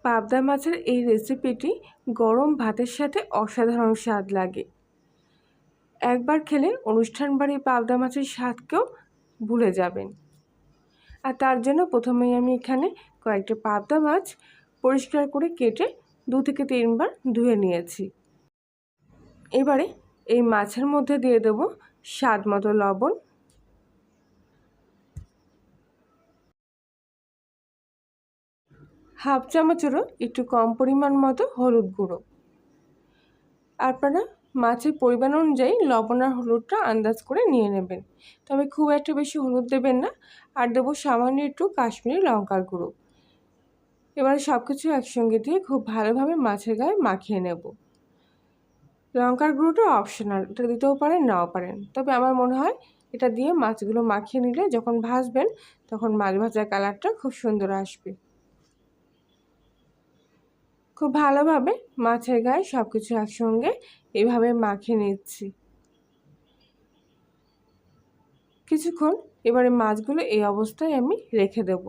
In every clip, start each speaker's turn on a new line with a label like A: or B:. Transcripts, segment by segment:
A: পাবদা মাছের এই রেসিপিটি গরম ভাতের সাথে অসাধারণ স্বাদ লাগে। একবার খেলে অনুষ্ঠান বাড়ির পাবদা মাছের স্বাদকেও ভুলে যাবেন। আর তার জন্য প্রথমেই আমি এখানে কয়েকটা পাবদা মাছ পরিষ্কার করে কেটে 2 থেকে 3 বার ধুয়ে নিয়েছি। এবারে এই মাছের মধ্যে দিয়ে দেব স্বাদ মতো লবণ, হাফ চামচেরও একটু কম পরিমাণ মতো হলুদ গুঁড়ো। আপনারা মাছের পরিমাণ অনুযায়ী লবণ আর হলুদটা আন্দাজ করে নিয়ে নেবেন, তবে খুব একটা বেশি হলুদ দেবেন না। আর দেবো সামান্য একটু কাশ্মীরি লঙ্কার গুঁড়ো। এবারে সব কিছু একসঙ্গে দিয়ে খুব ভালোভাবে মাছের গায়ে মাখিয়ে নেব। লঙ্কার গুঁড়োটা অপশনাল, এটা দিতেও পারেন নাও পারেন, তবে আমার মনে হয় এটা দিয়ে মাছগুলো মাখিয়ে নিলে যখন ভাজবেন তখন মাছ ভাজার কালারটা খুব সুন্দর আসবে। খুব ভালোভাবে মাছের গায়ে সব কিছু একসঙ্গে এভাবে মাখিয়ে নিচ্ছি কিছুক্ষণ। এবারে মাছগুলো এই অবস্থায় আমি রেখে দেব,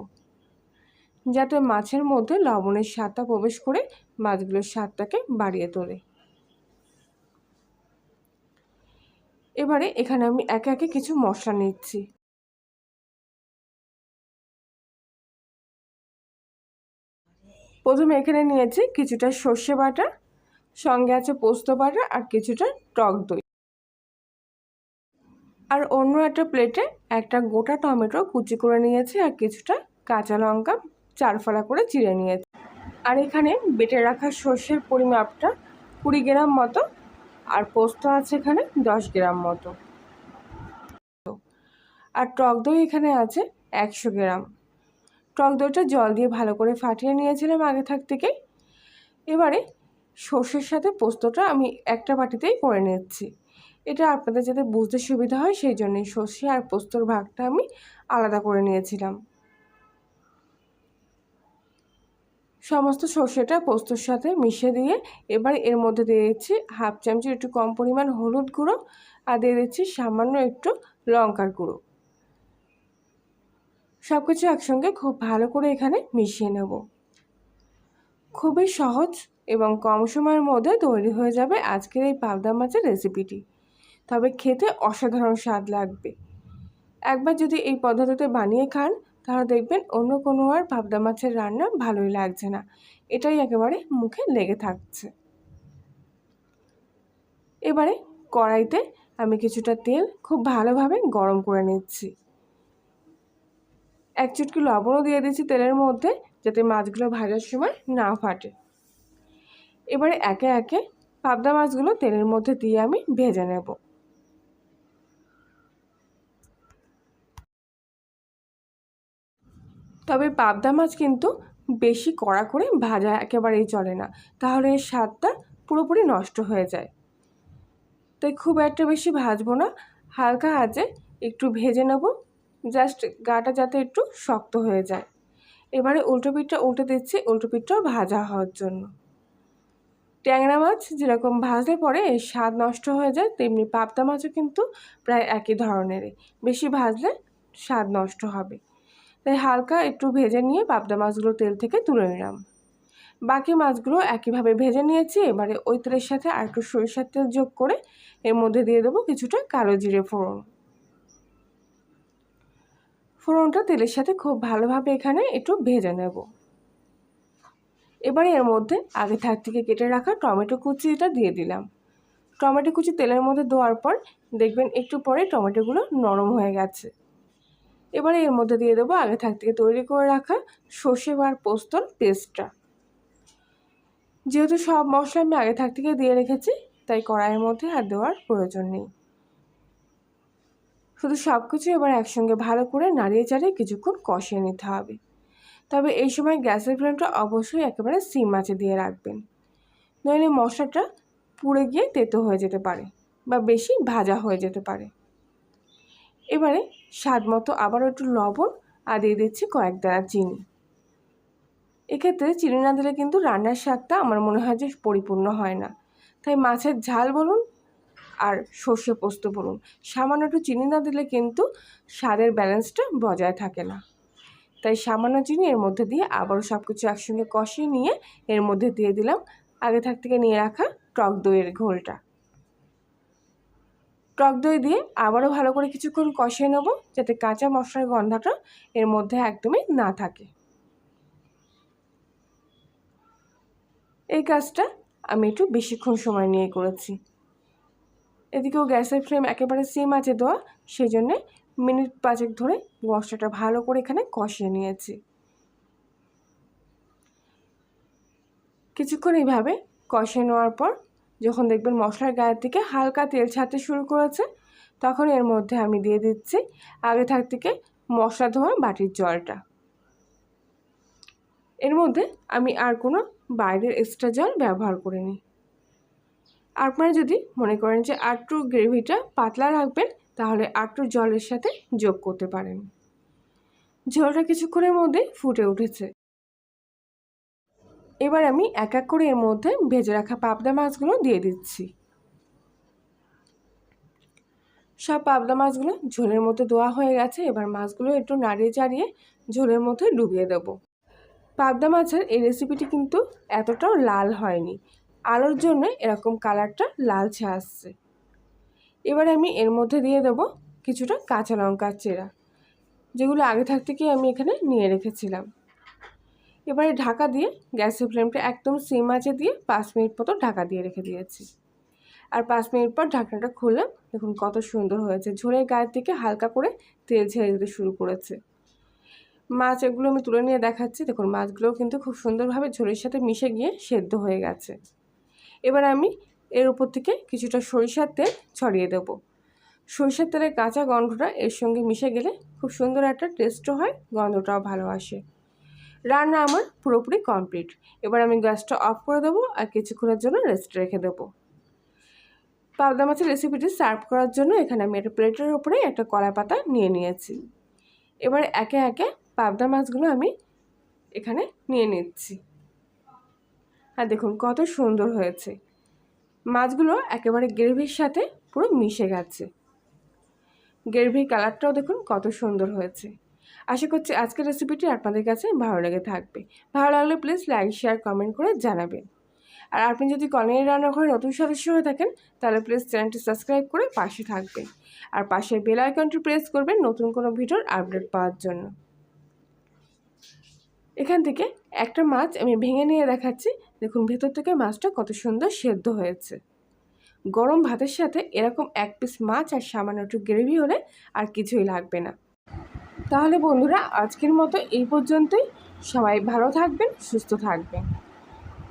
A: যাতে মাছের মধ্যে লবণের স্বাদটা প্রবেশ করে মাছগুলোর স্বাদটাকে বাড়িয়ে তোলে। এবারে এখানে আমি একে একে কিছু মশলা নিচ্ছি। প্রথমে এখানে নিয়েছি কিছুটা সর্ষে বাটা, সঙ্গে আছে পোস্ত বাটা আর কিছুটা টক দই। আর অন্য একটা প্লেটে একটা গোটা টমেটো কুচি করে নিয়েছি আর কিছুটা কাঁচা লঙ্কা 4 ফালা করে চিড়ে নিয়েছি। আর এখানে বেটে রাখা সর্ষের পরিমাপটা 20 গ্রাম মতো, আর পোস্ত আছে এখানে 10 গ্রাম মতো, আর টক দই এখানে আছে 100 গ্রাম। টক দইটা জল দিয়ে ভালো করে ফাটিয়ে নিয়েছিলাম আগে থেকে। এবারে সর্ষের সাথে পোস্তটা আমি একটা বাটিতেই করে নিচ্ছি। এটা আপনাদের যাতে বুঝতে সুবিধা হয় সেই জন্যই সর্ষে আর পোস্তর ভাগটা আমি আলাদা করে নিয়েছিলাম। সমস্ত সর্ষেটা পোস্তর সাথে মিশিয়ে দিয়ে এবার এর মধ্যে দিয়ে দিচ্ছি হাফ চামচের একটু কম পরিমাণ হলুদ গুঁড়ো আর দিয়ে দিচ্ছি সামান্য একটু লঙ্কার গুঁড়ো। সব কিছু একসঙ্গে খুব ভালো করে এখানে মিশিয়ে নেব। খুবই সহজ এবং কম সময়ের মধ্যে তৈরি হয়ে যাবে আজকের এই পাবদা মাছের রেসিপিটি, তবে খেতে অসাধারণ স্বাদ লাগবে। একবার যদি এই পদ্ধতিতে বানিয়ে খান তাহলে দেখবেন অন্য কোনো আর পাবদা মাছের রান্না ভালোই লাগছে না, এটাই একেবারে মুখে লেগে থাকছে। এবারে কড়াইতে আমি কিছুটা তেল খুব ভালোভাবে গরম করে নিচ্ছি। 1 চুটকি লবণও দিয়ে দিচ্ছি তেলের মধ্যে, যাতে মাছগুলো ভাজার সময় না ফাটে। এবারে একে একে পাবদা মাছগুলো তেলের মধ্যে দিয়ে আমি ভেজে নেব। তবে পাবদা মাছ কিন্তু বেশি কড়া করে ভাজা একেবারেই চলে না, তাহলে এর স্বাদটা পুরোপুরি নষ্ট হয়ে যায়। তাই খুব একটা বেশি ভাজবো না, হালকা আঁচে একটু ভেজে নেব, জাস্ট গাটা যাতে একটু শক্ত হয়ে যায়। এবারে উল্টো পিঠটা উল্টে দিচ্ছি, উল্টো পিঠটাও ভাজা হওয়ার জন্য। ট্যাংরা মাছ যেরকম ভাজলে পরে এর স্বাদ নষ্ট হয়ে যায়, তেমনি পাবদা মাছও কিন্তু প্রায় একই ধরনেরই, বেশি ভাজলে স্বাদ নষ্ট হবে। তাই হালকা একটু ভেজে নিয়ে পাবদা মাছগুলো তেল থেকে তুলে নিলাম। বাকি মাছগুলো একইভাবে ভেজে নিয়েছি। এবারে ওই তেলের সাথে আর একটু সরিষার তেল যোগ করে এর মধ্যে দিয়ে দেবো কিছুটা কালো জিরে ফোড়ন। ফোড়নটা তেলের সাথে খুব ভালোভাবে এখানে একটু ভেজে নেব। এবারে এর মধ্যে আগে থেকে কেটে রাখা টমেটো কুচিটা দিয়ে দিলাম। টমেটো কুচি তেলের মধ্যে দেওয়ার পর দেখবেন একটু পরে টমেটোগুলো নরম হয়ে গেছে। এবারে এর মধ্যে দিয়ে দেবো আগে থেকে তৈরি করে রাখা সর্ষে আর পোস্তর পেস্টটা। যেহেতু সব মশলা আমি আগে থেকে দিয়ে রেখেছি, তাই কড়াইয়ের মধ্যে আর দেওয়ার প্রয়োজন নেই। শুধু সব কিছু এবার একসঙ্গে ভালো করে নাড়িয়ে চাড়িয়ে কিছুক্ষণ কষিয়ে নিতে হবে। তবে এই সময় গ্যাসের ফ্লেমটা অবশ্যই একেবারে সিম আঁচে দিয়ে রাখবেন, নইলে মশলাটা পুড়ে গিয়ে তেতো হয়ে যেতে পারে বা বেশি ভাজা হয়ে যেতে পারে। এবারে স্বাদ মতো আবারও একটু লবণ আর দিয়ে দিচ্ছি কয়েক দানা চিনি। এক্ষেত্রে চিনি না দিলে কিন্তু রান্নার স্বাদটা আমার মনে হয় যে পরিপূর্ণ হয় না। তাই মাছের ঝাল বলুন আর সর্ষে পোস্ত বলুন, সামান্য একটু চিনি না দিলে কিন্তু স্বাদের ব্যালেন্সটা বজায় থাকে না। তাই সামান্য চিনি এর মধ্যে দিয়ে আবারও সব কিছু একসঙ্গে কষিয়ে নিয়ে এর মধ্যে দিয়ে দিলাম আগে থেকে নিয়ে রাখা টক দইয়ের ঘোলটা। টক দই দিয়ে আবারও ভালো করে কিছুক্ষণ কষিয়ে নেব, যাতে কাঁচা মশলার গন্ধটা এর মধ্যে একদমই না থাকে। এই কাজটা আমি একটু বেশিক্ষণ সময় নিয়ে করেছি। এদিকেও গ্যাসের ফ্লেম একেবারে সিম আঁচে দেওয়া, সেই জন্যে মিনিট 5 ধরে মশলাটা ভালো করে এখানে কষিয়ে নিয়েছি। কিছুক্ষণ এইভাবে কষিয়ে নেওয়ার পর যখন দেখবেন মশলার গায়ের থেকে হালকা তেল ছাড়তে শুরু করেছে, তখন এর মধ্যে আমি দিয়ে দিচ্ছি আগে থেকে মশলা ধোয়া বাটির জলটা। এর মধ্যে আমি আর কোনো বাইরের এক্সট্রা জল ব্যবহার করিনি। আপনারা যদি মনে করেন যে আরটু গ্রেভিটা পাতলা রাখবেন, তাহলে আরটু জলের সাথে যোগ করতে পারেন। ঝোলটা কিছুক্ষণের মধ্যে ফুটে উঠেছে। এবার আমি এক এক করে এর মধ্যে ভেজে রাখা পাবদা মাছগুলো দিয়ে দিচ্ছি। সব পাবদা মাছগুলো ঝোলের মধ্যে দেওয়া হয়ে গেছে। এবার মাছগুলো একটু নাড়িয়ে চাড়িয়ে ঝোলের মধ্যে ডুবিয়ে দেব। পাবদা মাছের এই রেসিপিটি কিন্তু এতটাও লাল হয়নি, আলুর জন্য এরকম কালারটা লালচে আসছে। এবার আমি এর মধ্যে দিয়ে দেব কিছুটা কাঁচা লঙ্কার চেরা, যেগুলো আগে থেকে আমি এখানে নিয়ে রেখেছিলাম। এবারে ঢাকা দিয়ে গ্যাসের ফ্লেমটা একদম সিম আঁচে দিয়ে 5 মিনিট মতো ঢাকা দিয়ে রেখে দিয়েছি। আর 5 মিনিট পর ঢাকনাটা খুললাম, দেখুন কত সুন্দর হয়েছে। ঝোলের গায়ের থেকে হালকা করে তেল ছেড়ে দিতে শুরু করেছে। মাছ এগুলো আমি তুলে নিয়ে দেখাচ্ছি। দেখুন মাছগুলোও কিন্তু খুব সুন্দরভাবে ঝোলের সাথে মিশে গিয়ে সেদ্ধ হয়ে গেছে। এবার আমি এর উপর থেকে কিছুটা সরিষার তেল ছড়িয়ে দেব। সরিষার তেলের কাঁচা গন্ধটা এর সঙ্গে মিশে গেলে খুব সুন্দর একটা টেস্টও হয়, গন্ধটাও ভালো আসে। রান্না আমার পুরোপুরি কমপ্লিট। এবার আমি গ্যাসটা অফ করে দেবো আর কিছুক্ষণের জন্য রেস্ট রেখে দেবো। পাবদা মাছের রেসিপিটি সার্ভ করার জন্য এখানে আমি একটা প্লেটের উপরে একটা কলা পাতা নিয়ে নিয়েছি। এবার একে একে পাবদা মাছগুলো আমি এখানে নিয়ে নিচ্ছি। আর দেখুন কত সুন্দর হয়েছে। মাছগুলো একেবারে গ্রেভির সাথে পুরো মিশে গেছে। গ্রেভির কালারটাও দেখুন কত সুন্দর হয়েছে। আশা করছি আজকের রেসিপিটি আপনাদের কাছে ভালো লেগে থাকবে। ভালো লাগলে প্লিজ লাইক শেয়ার কমেন্ট করে জানাবেন। আর আপনি যদি কল্যাণী রান্নাঘরে নতুন সদস্য হয়ে থাকেন, তাহলে প্লিজ চ্যানেলটি সাবস্ক্রাইব করে পাশে থাকবেন। আর পাশে বেল আইকনটি প্রেস করবেন নতুন কোনো ভিডিওর আপডেট পাওয়ার জন্য। এখান থেকে একটা মাছ আমি ভেঙে নিয়ে দেখাচ্ছি। দেখুন ভেতর থেকে মাছটা কত সুন্দর সেদ্ধ হয়েছে। গরম ভাতের সাথে এরকম এক পিস মাছ আর সামান্য একটু গ্রেভি হলে আর কিছুই লাগবে না। তাহলে বন্ধুরা আজকের মতো এই পর্যন্তই। সবাই ভালো থাকবেন, সুস্থ থাকবেন।